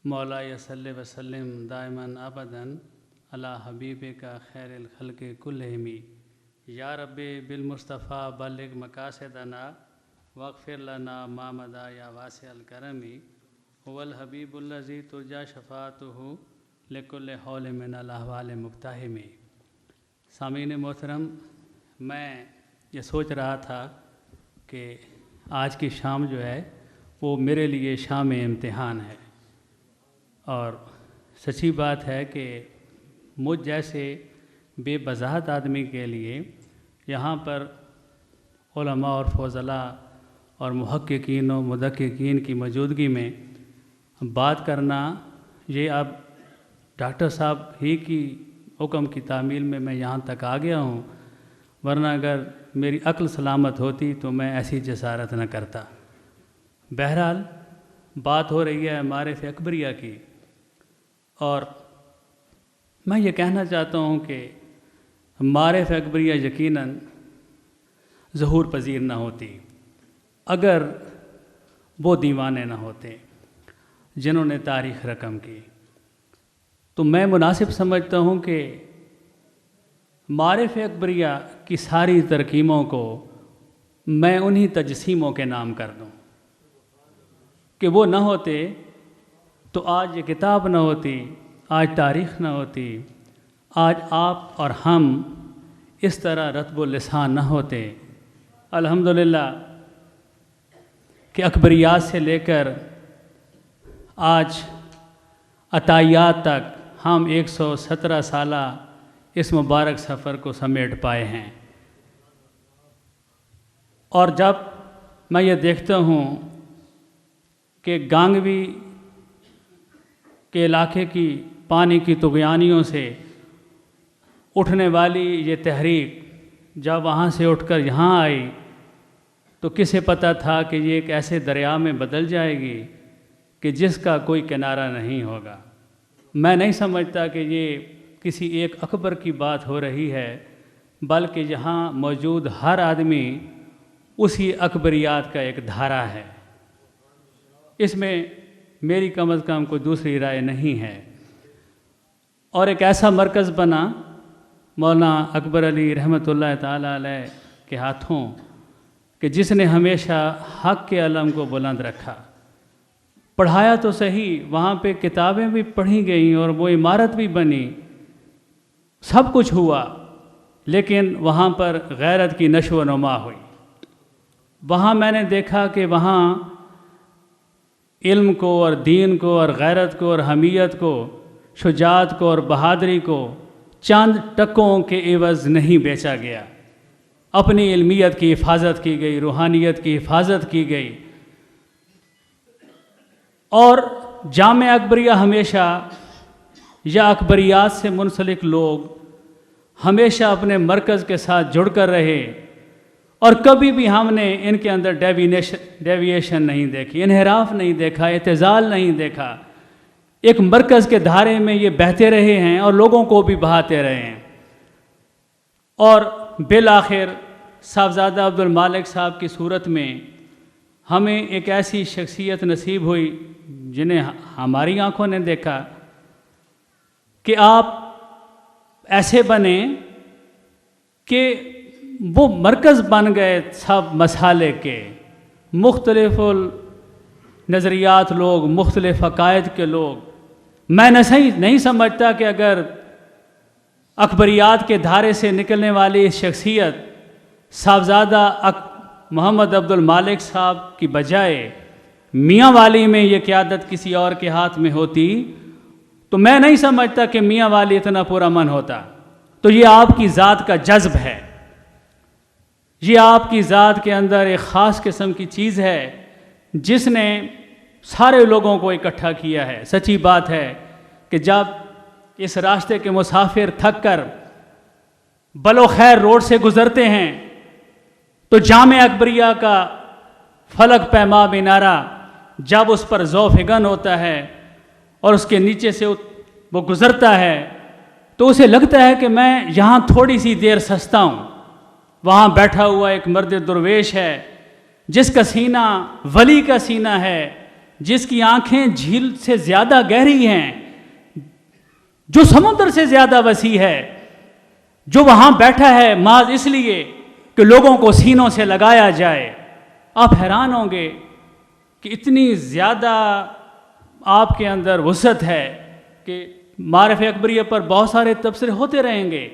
मौला सल्लि वसल्लिम दाइमन अबदन अला हबीबे का खैरुल खल्क़ि कुल्लिहिम या रब्बी बिल मुस्तफ़ा बल्लिग मकासिदना वग़फ़िर लना मा मदा या वासिअल करमी हुवल हबीबुल्लज़ी तुरजा शफ़ाअतुहु लिकुल्लि हौल मिनल अहवाल मुक़्तहिमी। सामीन मोहतरम, मैं ये सोच रहा था कि आज की शाम जो है वो मेरे लिए शाम इम्तिहान है, और सच्ची बात है कि मुझ जैसे बेवज़ाहत आदमी के लिए यहाँ पर उलमा और फ़ज़ला और मुहक्किकीन और मुदक्किकीन की मौजूदगी में बात करना, ये अब डॉक्टर साहब ही की हुक्म की तामील में मैं यहाँ तक आ गया हूँ, वरना अगर मेरी अक्ल सलामत होती तो मैं ऐसी जसारत न करता। बहरहाल बात हो रही है मारिफ़ अकबरिया की, और मैं ये कहना चाहता हूँ कि मारिफ़ अकबरिया यकीनन ज़हूर पज़ीर न होती अगर वो दीवाने न होते जिन्होंने तारीख़ रकम की। तो मैं मुनासिब समझता हूँ कि मारिफ़ अकबरिया की सारी तरकीमों को मैं उन्हीं तजसीमों के नाम कर दूँ कि वो न होते तो आज ये किताब न होती, आज तारीख़ न होती, आज आप और हम इस तरह रत्बुल लिसान न होते। अल्हम्दुलिल्लाह कि अकबरियात से लेकर आज अतायात तक हम 117 साला इस मुबारक सफ़र को समेट पाए हैं। और जब मैं ये देखता हूँ कि गांगवी के इलाके की पानी की तुग़यानियों से उठने वाली ये तहरीक जब वहाँ से उठकर यहाँ आई तो किसे पता था कि ये एक ऐसे दरिया में बदल जाएगी कि जिसका कोई किनारा नहीं होगा। मैं नहीं समझता कि ये किसी एक अकबर की बात हो रही है, बल्कि यहाँ मौजूद हर आदमी उसी अकबरियात का एक धारा है। इसमें मेरी कम अज़ कम कोई दूसरी राय नहीं है। और एक ऐसा मरकज़ बना मौलाना अकबर अली रहमतुल्लाह ताला अलैह के हाथों कि जिसने हमेशा हक़ के अलम को बुलंद रखा। पढ़ाया तो सही, वहाँ पे किताबें भी पढ़ी गईं और वो इमारत भी बनी, सब कुछ हुआ, लेकिन वहाँ पर गैरत की नशो नुमा हुई। वहाँ मैंने देखा कि वहाँ इल्म को और दीन को और गैरत को और हमीयत को, शुजात को और बहादरी को चंद टकों के एवज़ नहीं बेचा गया। अपनी इल्मियत की हिफाजत की गई, रूहानियत की हिफाजत की गई। और जामे अकबरिया हमेशा या अकबरियात से मुंसलिक लोग हमेशा अपने मरकज़ के साथ जुड़कर रहे, और कभी भी हमने इनके अंदर डेविएशन नहीं देखी, इन्हिराफ नहीं देखा, इत्तेज़ाल नहीं देखा। एक मरकज़ के धारे में ये बहते रहे हैं और लोगों को भी बहाते रहे हैं। और बिल आखिर साहबजादा अब्दुल मालिक साहब की सूरत में हमें एक ऐसी शख्सियत नसीब हुई जिन्हें हमारी आँखों ने देखा कि आप ऐसे बने कि वो मरकज़ बन गए सब मसाले के। मुख्तलिफ़ुल नज़रियात लोग, मुख्तलिफ़ अक़ायद के लोग। मैं नहीं समझता कि अगर अकबरियात के धारे से निकलने वाली इस शख्सियत साहबजादा मोहम्मद अब्दुल मालिक साहब की बजाय मियाँ वाली में ये क़यादत किसी और के हाथ में होती तो मैं नहीं समझता कि मियाँ वाली इतना पुरअमन होता। तो ये आपकी ज़ात का जज्ब है, ये आपकी ज़ात के अंदर एक ख़ास किस्म की चीज़ है जिसने सारे लोगों को इकट्ठा किया है। सच्ची बात है कि जब इस रास्ते के मुसाफिर थक कर बलो खैर रोड से गुज़रते हैं तो जामे अकबरिया का फलक पैमा मीनारा जब उस पर ज़ौफ़िगन होता है और उसके नीचे से वो गुज़रता है तो उसे लगता है कि मैं यहाँ थोड़ी सी देर सस्ता हूँ। वहाँ बैठा हुआ एक मर्द दुर्वेश है जिसका सीना वली का सीना है, जिसकी आंखें झील से ज़्यादा गहरी हैं, जो समुद्र से ज़्यादा वसी है, जो वहाँ बैठा है माज इसलिए कि लोगों को सीनों से लगाया जाए। आप हैरान होंगे कि इतनी ज़्यादा आपके अंदर वसअत है कि मारिफ़ अकबरिया पर बहुत सारे तबसरे होते रहेंगे,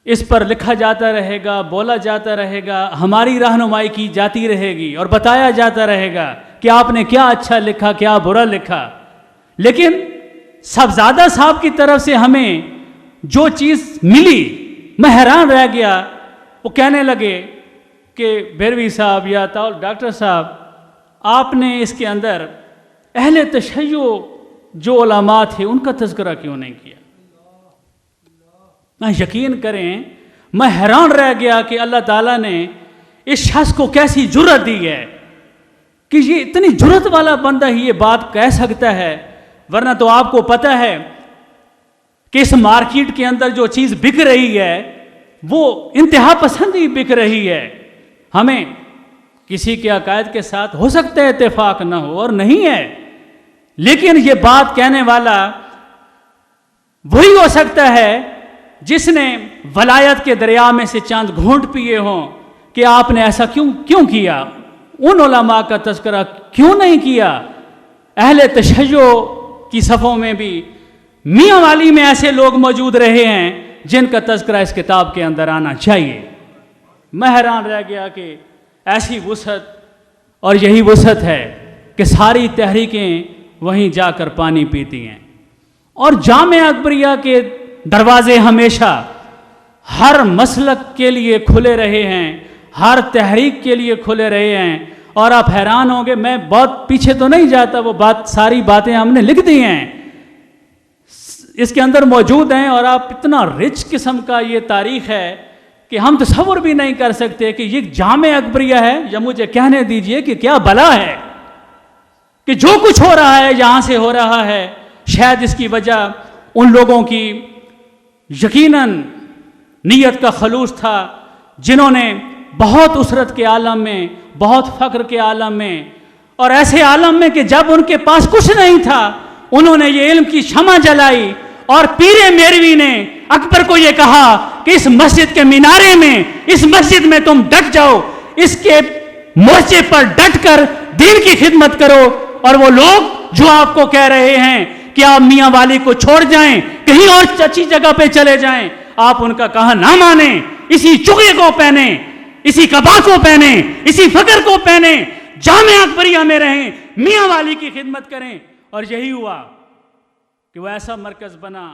इस पर लिखा जाता रहेगा, बोला जाता रहेगा, हमारी रहनुमाई की जाती रहेगी और बताया जाता रहेगा कि आपने क्या अच्छा लिखा, क्या बुरा लिखा। लेकिन साहबजादा साहब की तरफ से हमें जो चीज़ मिली, मैं हैरान रह गया। वो कहने लगे कि बेरवी साहब या डॉक्टर साहब, आपने इसके अंदर अहले तशय्यो जो उलमा थे उनका तज़किरा क्यों नहीं किया। मैं यकीन करें, मैं हैरान रह गया कि अल्लाह ताला ने इस शख्स को कैसी जुर्रत दी है कि ये इतनी जुर्रत वाला बंदा ही ये बात कह सकता है। वरना तो आपको पता है कि इस मार्केट के अंदर जो चीज़ बिक रही है वो इंतहा पसंदी बिक रही है। हमें किसी के अकायद के साथ हो सकता है इत्तेफाक ना हो और नहीं है, लेकिन ये बात कहने वाला वही हो सकता है जिसने वलायत के दरिया में से चांद घूंट पिए हों कि आपने ऐसा क्यों किया, उन उलमा का तज़किरा क्यों नहीं किया। अहले तशय्यो की सफ़ों में भी मियाँ वाली में ऐसे लोग मौजूद रहे हैं जिनका तज़किरा इस किताब के अंदर आना चाहिए। मैं हैरान रह गया कि ऐसी वसअत, और यही वसअत है कि सारी तहरीकें वहीं जाकर पानी पीती हैं। और जामिया अकबरिया के दरवाजे हमेशा हर मसलक के लिए खुले रहे हैं, हर तहरीक के लिए खुले रहे हैं। और आप हैरान होंगे, मैं बहुत पीछे तो नहीं जाता, वो सारी बातें हमने लिख दी हैं, इसके अंदर मौजूद हैं। और आप इतना रिच किस्म का ये तारीख़ है कि हम तसव्वुर भी नहीं कर सकते कि ये जामिया अकबरिया है, या मुझे कहने दीजिए कि क्या भला है कि जो कुछ हो रहा है यहाँ से हो रहा है। शायद इसकी वजह उन लोगों की यकीनन नीयत का खलूस था जिन्होंने बहुत उसरत के आलम में, बहुत फ़ख्र के आलम में, और ऐसे आलम में कि जब उनके पास कुछ नहीं था उन्होंने ये इल्म की शमा जलाई। और पीरे मेरवी ने अकबर को ये कहा कि इस मस्जिद के मीनारे में, इस मस्जिद में तुम डट जाओ, इसके मोर्चे पर डट कर दीन की खिदमत करो। और वो लोग जो आपको कह रहे हैं कि आप मियाँ वाली को छोड़ जाएं, कहीं और अच्छी जगह पे चले जाएं, आप उनका कहा ना माने, इसी चुगे को पहने, इसी कबा को पहने, इसी फकर को पहने, जामिया अकबरिया में रहें, मियाँ वाली की खिदमत करें। और यही हुआ कि वो ऐसा मरकज़ बना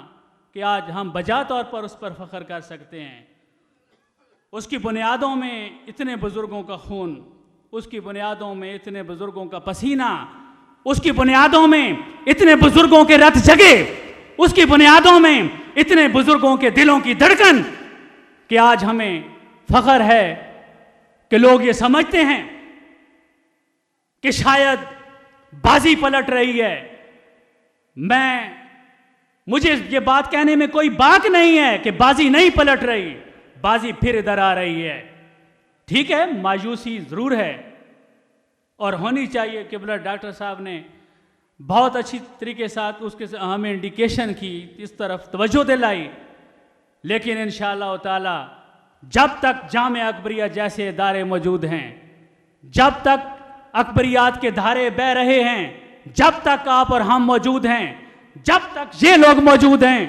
कि आज हम बजा तौर पर उस पर फ़ख्र कर सकते हैं। उसकी बुनियादों में इतने बुज़ुर्गों का खून, उसकी बुनियादों में इतने बुज़ुर्गों का पसीना, उसकी बुनियादों में इतने बुज़ुर्गों के रत जगे, उसकी बुनियादों में इतने बुज़ुर्गों के दिलों की धड़कन कि आज हमें फ़ख्र है कि लोग ये समझते हैं कि शायद बाजी पलट रही है। मुझे ये बात कहने में कोई बात नहीं है कि बाजी नहीं पलट रही, बाजी फिर इधर आ रही है। ठीक है, मायूसी ज़रूर है और होनी चाहिए। किबला डॉक्टर साहब ने बहुत अच्छी तरीके साथ उसके हमें इंडिकेशन की, इस तरफ तवज्जो दिलाई। लेकिन इंशाअल्लाह ताला जब तक जामिया अकबरिया जैसे इदारे मौजूद हैं, जब तक अकबरियात के धारे बह रहे हैं, जब तक आप और हम मौजूद हैं, जब तक ये लोग मौजूद हैं,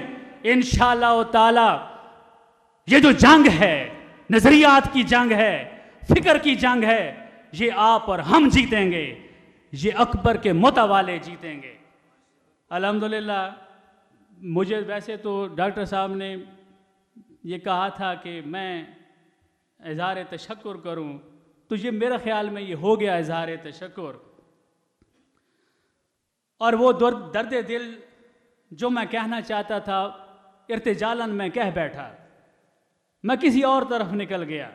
इंशाअल्लाह ताला ये जो जंग है, नजरियात की जंग है, फिक्र की जंग है, ये आप और हम जीतेंगे, ये अकबर के मुतवाले जीतेंगे अल्हम्दुलिल्लाह। मुझे वैसे तो डॉक्टर साहब ने ये कहा था कि मैं इज़हार तशक्कुर करूं, तो ये मेरे ख्याल में ये हो गया इज़हार तशक्कुर। और वो दर्द दिल जो मैं कहना चाहता था इर्तिजालन मैं कह बैठा, मैं किसी और तरफ निकल गया।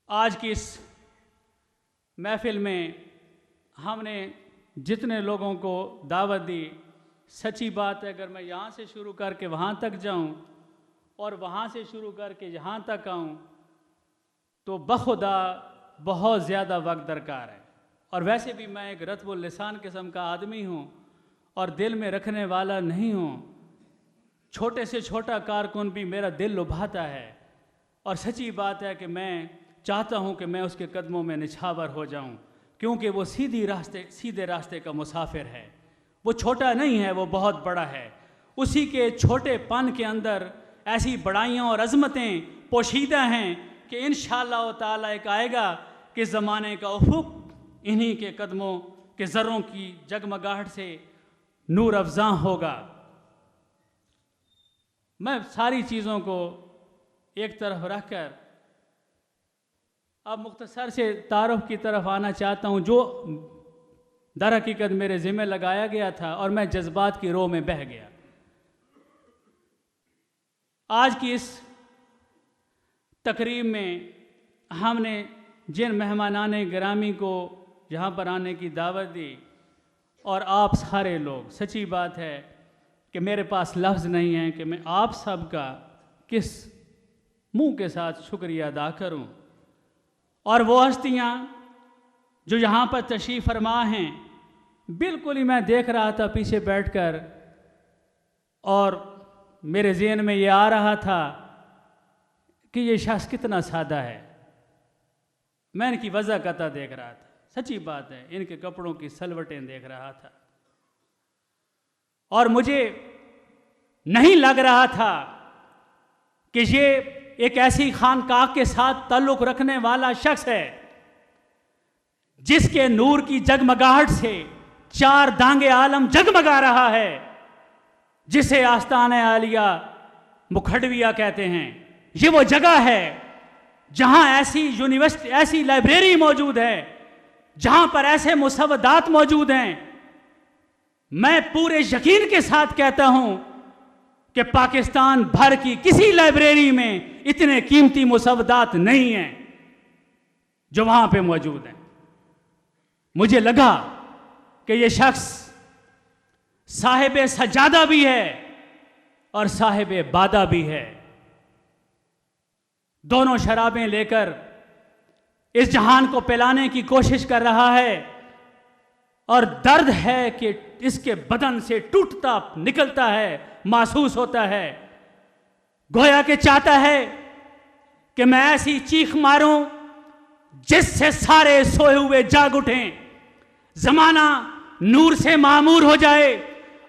आज की इस महफिल में हमने जितने लोगों को दावत दी, सच्ची बात है अगर मैं यहाँ से शुरू करके वहाँ तक जाऊँ और वहाँ से शुरू करके यहाँ तक आऊँ तो बखुदा बहुत ज़्यादा वक्त दरकार है। और वैसे भी मैं एक रत्बुल लिसान किस्म का आदमी हूँ और दिल में रखने वाला नहीं हूँ। छोटे से छोटा कारकुन भी मेरा दिल लुभाता है और सच्ची बात है कि मैं चाहता हूँ कि मैं उसके कदमों में निछावर हो जाऊँ, क्योंकि वो सीधे रास्ते का मुसाफिर है। वो छोटा नहीं है, वो बहुत बड़ा है। उसी के छोटेपन के अंदर ऐसी बड़ाइयाँ और अज़मतें पोशीदा हैं कि इंशाअल्लाह ताला एक आएगा कि ज़माने का उफ़ुक़ इन्हीं के कदमों के ज़र्रों की जगमगाहट से नूर अफ़ज़ां होगा। मैं सारी चीज़ों को एक तरफ रखकर अब मुख्तसर से तारुफ की तरफ आना चाहता हूँ, जो दर हकीकत मेरे ज़िम्मे लगाया गया था और मैं जज्बात की रो में बह गया। आज की इस तकरीब में हमने जिन मेहमानाने गिरामी को यहाँ पर आने की दावत दी और आप सारे लोग, सच्ची बात है कि मेरे पास लफ्ज़ नहीं है कि मैं आप सब का किस मुंह के साथ शुक्रिया अदा करूं। और वो हस्तियाँ जो यहाँ पर तशरीफ़ फरमा हैं, बिल्कुल ही मैं देख रहा था पीछे बैठकर और मेरे ज़हन में ये आ रहा था कि ये शख्स कितना सादा है। मैं इनकी वजह कता देख रहा था, सच्ची बात है, इनके कपड़ों की सलवटें देख रहा था और मुझे नहीं लग रहा था कि ये एक ऐसी खानकाह के साथ ताल्लुक़ रखने वाला शख्स है जिसके नूर की जगमगाहट से चार दांगे आलम जगमगा रहा है, जिसे आस्ताने आलिया मुखड़विया कहते हैं। ये वो जगह है जहां ऐसी यूनिवर्सिटी, ऐसी लाइब्रेरी मौजूद है, जहां पर ऐसे मुसव्वदात मौजूद हैं। मैं पूरे यकीन के साथ कहता हूं कि पाकिस्तान भर की किसी लाइब्रेरी में इतने कीमती मुसव्वदात नहीं हैं जो वहां पे मौजूद हैं। मुझे लगा कि ये शख्स साहिब सजादा भी है और साहिब बादा भी है। दोनों शराबें लेकर इस जहान को पिलाने की कोशिश कर रहा है और दर्द है कि इसके बदन से टूटता निकलता है, महसूस होता है। गोया के चाहता है कि मैं ऐसी चीख मारूं जिससे सारे सोए हुए जाग उठें, जमाना नूर से मामूर हो जाए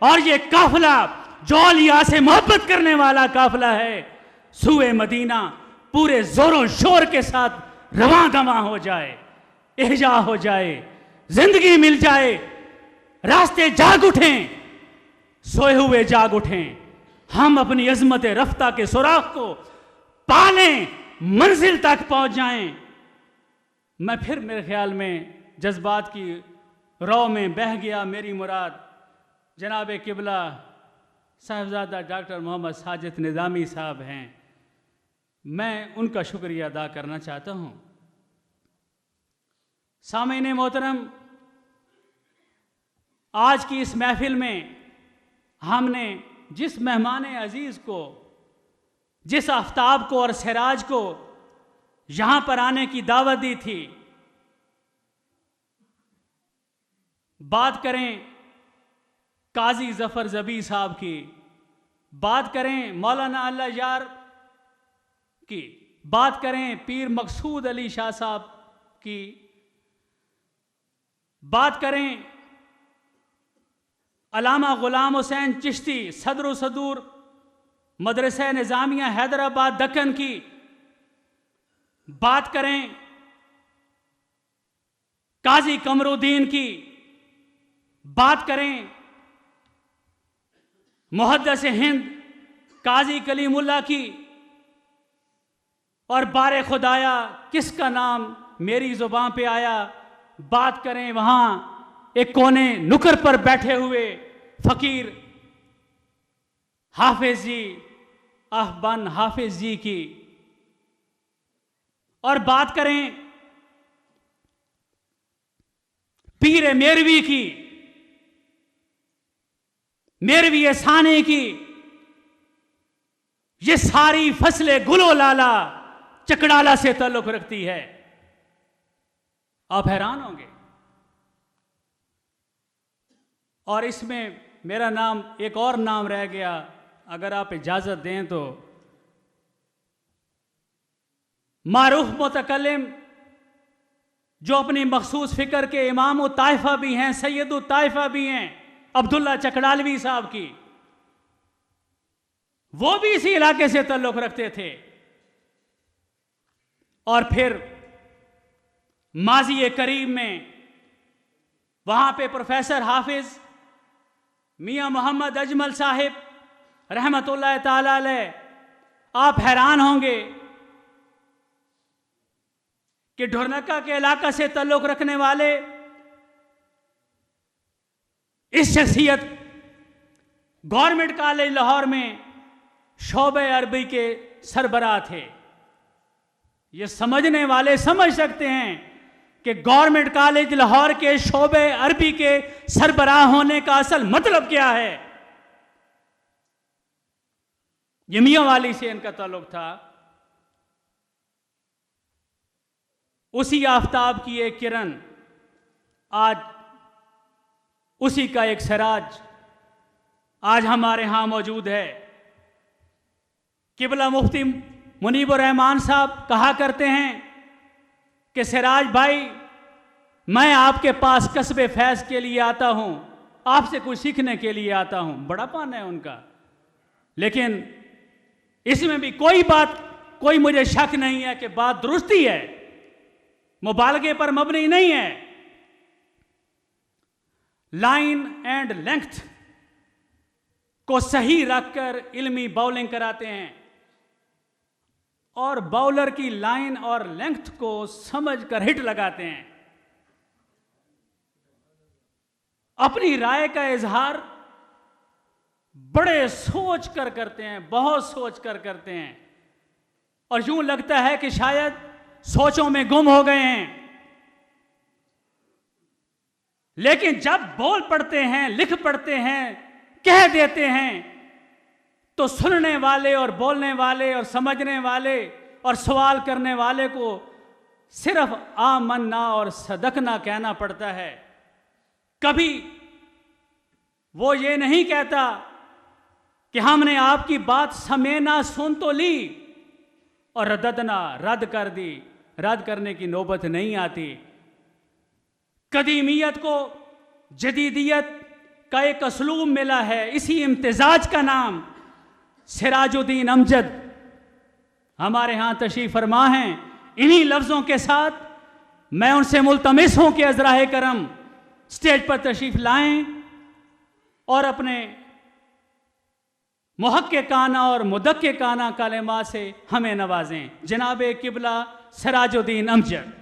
और ये काफिला जो औलिया से मोहब्बत करने वाला काफिला है, सूए मदीना पूरे जोरों शोर के साथ रवां दवां हो जाए, इहजा हो जाए, जिंदगी मिल जाए, रास्ते जाग उठें, सोए हुए जाग उठें, हम अपनी अजमत रफ्ता के सुराख को पालें, मंजिल तक पहुंच जाएं। मैं फिर मेरे ख्याल में जज्बात की रौ में बह गया। मेरी मुराद जनाब किबला साहिबजादा डॉक्टर मोहम्मद साजिद निज़ामी साहब हैं। मैं उनका शुक्रिया अदा करना चाहता हूँ। सामीन मोहतरम, आज की इस महफिल में हमने जिस मेहमान अजीज़ को, जिस आफ्ताब को और सिराज को यहाँ पर आने की दावत दी थी, बात करें काजी ज़फ़र ज़बी साहब की, बात करें मौलाना अल्लाह यार की, बात करें पीर मकसूद अली शाह साहब की, बात करें अलामा ग़ुलाम हुसैन चिश्ती सदर सदूर मदरसा निज़ामिया हैदराबाद दक्कन की, बात करें काजी कमरुद्दीन की, बात करें मुहद्दिस हिंद काजी कलीमुल्लाह की, और बारे खुदाया किसका नाम मेरी ज़ुबान पे आया, बात करें वहाँ एक कोने नुकर पर बैठे हुए फ़कीर हाफिज जी, आहबान हाफिज जी की, और बात करें पीर मेरवी की, मेरवी साने की, ये सारी फसलें गुलो लाला चकड़ाला से ताल्लुक़ रखती है। आप हैरान होंगे। और इसमें मेरा नाम, एक और नाम रह गया, अगर आप इजाज़त दें तो। मारूफ मुतकल्लिम जो अपनी मखसूस फ़िक्र के इमाम ताइफा भी हैं, सैयद ताइफा भी हैं, अब्दुल्ला चकड़ालवी साहब की, वो भी इसी इलाके से ताल्लुक़ रखते थे। और फिर माजी करीब में वहाँ पे प्रोफेसर हाफिज मियाँ मोहम्मद अजमल साहिब रहमतुल्लाह ताला अलैह, आप हैरान होंगे कि ढुरनका के इलाका से ताल्लुक़ रखने वाले इस शख्सियत गवर्नमेंट कॉलेज लाहौर में शोबे अरबी के सरबराह थे। ये समझने वाले समझ सकते हैं कि गवर्नमेंट कॉलेज लाहौर के शोबे अरबी के सरबराह होने का असल मतलब क्या है। ये मियां वाली से इनका ताल्लुक था। उसी आफताब की एक किरण, आज उसी का एक सिराज आज हमारे यहां मौजूद है। किबला मुफ्ती मुनीबुर रहमान साहब कहा करते हैं कि सिराज भाई, मैं आपके पास कस्बे फैज़ के लिए आता हूं, आपसे कुछ सीखने के लिए आता हूं। बड़ापन है उनका, लेकिन इसमें भी कोई मुझे शक नहीं है कि बात दुरुस्ती है, मुबालगे पर मबनी नहीं है। लाइन एंड लेंथ को सही रखकर इल्मी बाउलिंग कराते हैं और बाउलर की लाइन और लेंथ को समझकर हिट लगाते हैं। अपनी राय का इजहार बड़े सोच कर करते हैं, बहुत सोच कर करते हैं, और यूं लगता है कि शायद सोचों में गुम हो गए हैं। लेकिन जब बोल पढ़ते हैं, लिख पढ़ते हैं, कह देते हैं, तो सुनने वाले और बोलने वाले और समझने वाले और सवाल करने वाले को सिर्फ आमन्ना और सदकना कहना पड़ता है। कभी वो ये नहीं कहता कि हमने आपकी बात समेना सुन तो ली और रद्दना रद्द कर दी। रद्द करने की नौबत नहीं आती। कदीमियत को जदीदियत का एक असलूब मिला है, इसी इम्तिजाज का नाम सिराजुद्दीन अमजद हमारे यहाँ तशरीफ फरमा हैं। इन्हीं लफ्ज़ों के साथ मैं उनसे मुल्तमिस हूँ कि अज़राए करम स्टेज पर तशरीफ लाएं और अपने मुहक्किकाना और मुदक्किकाना कलिमात से हमें नवाजें। जनाब किबला सिराजुद्दीन अमजद।